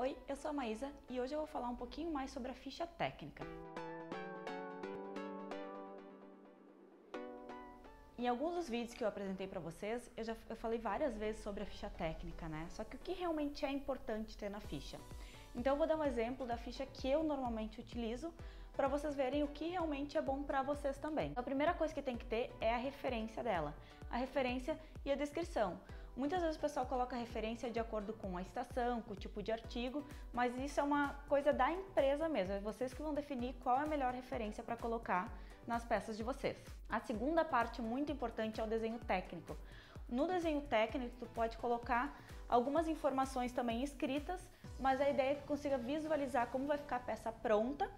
Oi, eu sou a Maísa e hoje eu vou falar um pouquinho mais sobre a ficha técnica. Em alguns dos vídeos que eu apresentei para vocês, eu falei várias vezes sobre a ficha técnica, né? Só que o que realmente é importante ter na ficha? Então eu vou dar um exemplo da ficha que eu normalmente utilizo para vocês verem o que realmente é bom para vocês também. A primeira coisa que tem que ter é a referência dela, a referência e a descrição. Muitas vezes o pessoal coloca a referência de acordo com a estação, com o tipo de artigo, mas isso é uma coisa da empresa mesmo, é vocês que vão definir qual é a melhor referência para colocar nas peças de vocês. A segunda parte muito importante é o desenho técnico. No desenho técnico, tu pode colocar algumas informações também escritas, mas a ideia é que consiga visualizar como vai ficar a peça pronta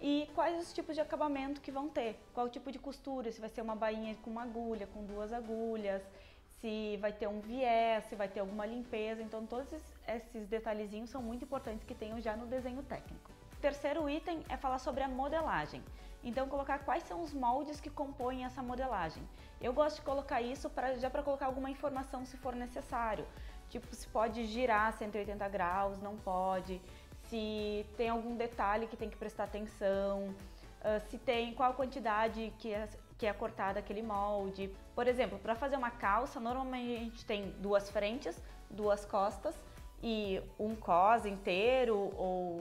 e quais os tipos de acabamento que vão ter, qual o tipo de costura, se vai ser uma bainha com uma agulha, com duas agulhas, se vai ter um viés, se vai ter alguma limpeza. Então todos esses detalhezinhos são muito importantes que tenham já no desenho técnico. O terceiro item é falar sobre a modelagem. Então colocar quais são os moldes que compõem essa modelagem. Eu gosto de colocar isso já para colocar alguma informação se for necessário. Tipo, se pode girar 180 graus, não pode. Se tem algum detalhe que tem que prestar atenção. Se tem qual a quantidade que é cortada aquele molde. Por exemplo, para fazer uma calça, normalmente a gente tem duas frentes, duas costas e um cos inteiro ou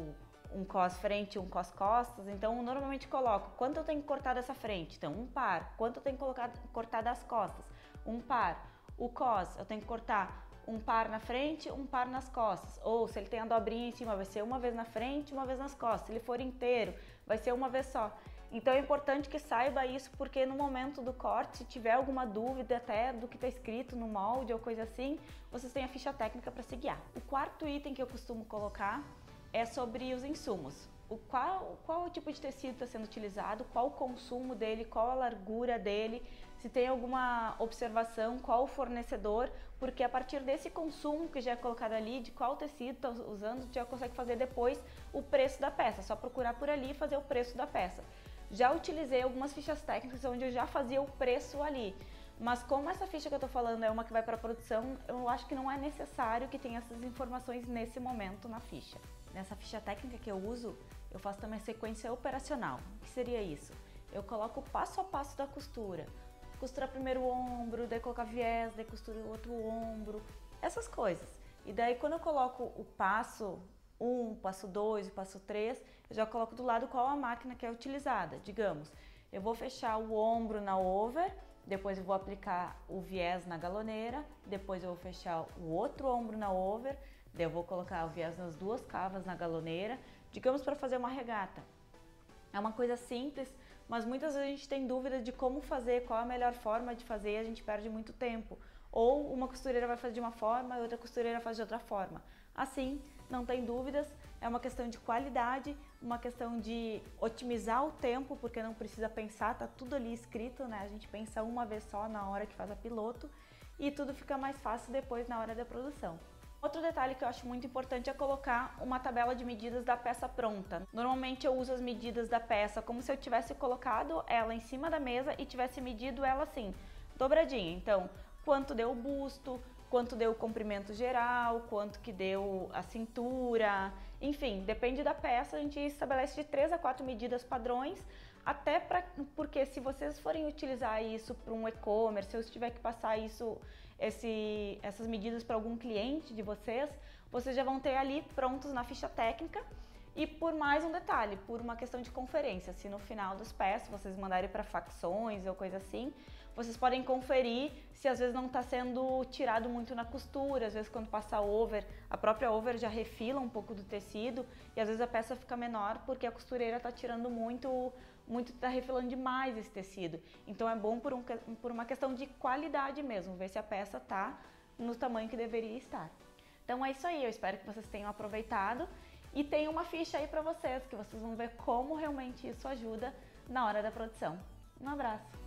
um cos frente e um cos costas. Então, normalmente coloco quanto eu tenho que cortar dessa frente. Então, um par. Quanto eu tenho que cortar das costas? Um par. O cos, eu tenho que cortar um par na frente, um par nas costas. Ou se ele tem a dobrinha em cima, vai ser uma vez na frente, uma vez nas costas. Se ele for inteiro, vai ser uma vez só. Então é importante que saiba isso, porque no momento do corte, se tiver alguma dúvida até do que está escrito no molde ou coisa assim, vocês têm a ficha técnica para se guiar. O quarto item que eu costumo colocar é sobre os insumos. Qual o tipo de tecido está sendo utilizado, qual o consumo dele, qual a largura dele, se tem alguma observação, qual o fornecedor, porque a partir desse consumo que já é colocado ali, de qual tecido está usando, já consegue fazer depois o preço da peça, só procurar por ali e fazer o preço da peça. Já utilizei algumas fichas técnicas onde eu já fazia o preço ali, mas como essa ficha que eu estou falando é uma que vai para produção, eu acho que não é necessário que tenha essas informações nesse momento na ficha. Nessa ficha técnica que eu uso, eu faço também a sequência operacional. O que seria isso? Eu coloco o passo a passo da costura. Costura primeiro o ombro, daí colocar viés, daí costura o outro ombro, essas coisas. E daí quando eu coloco o passo 1, passo 2 e passo 3, eu já coloco do lado qual a máquina que é utilizada. Digamos, eu vou fechar o ombro na over, depois eu vou aplicar o viés na galoneira, depois eu vou fechar o outro ombro na over, daí eu vou colocar o viés nas duas cavas na galoneira, digamos para fazer uma regata. É uma coisa simples, mas muitas vezes a gente tem dúvida de como fazer, qual a melhor forma de fazer e a gente perde muito tempo. Ou uma costureira vai fazer de uma forma e outra costureira faz de outra forma. Assim, não tem dúvidas, é uma questão de qualidade, uma questão de otimizar o tempo, porque não precisa pensar, tá tudo ali escrito, né? A gente pensa uma vez só na hora que faz a piloto e tudo fica mais fácil depois na hora da produção. Outro detalhe que eu acho muito importante é colocar uma tabela de medidas da peça pronta. Normalmente eu uso as medidas da peça como se eu tivesse colocado ela em cima da mesa e tivesse medido ela assim, dobradinha. Então, quanto deu o busto, quanto deu o comprimento geral, quanto que deu a cintura, enfim, depende da peça, a gente estabelece de 3 a 4 medidas padrões, até porque se vocês forem utilizar isso para um e-commerce, se eu tiver que passar essas medidas para algum cliente de vocês já vão ter ali prontos na ficha técnica. E por mais um detalhe, por uma questão de conferência, se no final dos peças vocês mandarem para facções ou coisa assim, vocês podem conferir se às vezes não está sendo tirado muito na costura, às vezes quando passa over, a própria over já refila um pouco do tecido e às vezes a peça fica menor porque a costureira está tirando muito, está refilando demais esse tecido. Então é bom por uma questão de qualidade mesmo, ver se a peça está no tamanho que deveria estar. Então é isso aí, eu espero que vocês tenham aproveitado. E tem uma ficha aí para vocês, que vocês vão ver como realmente isso ajuda na hora da produção. Um abraço!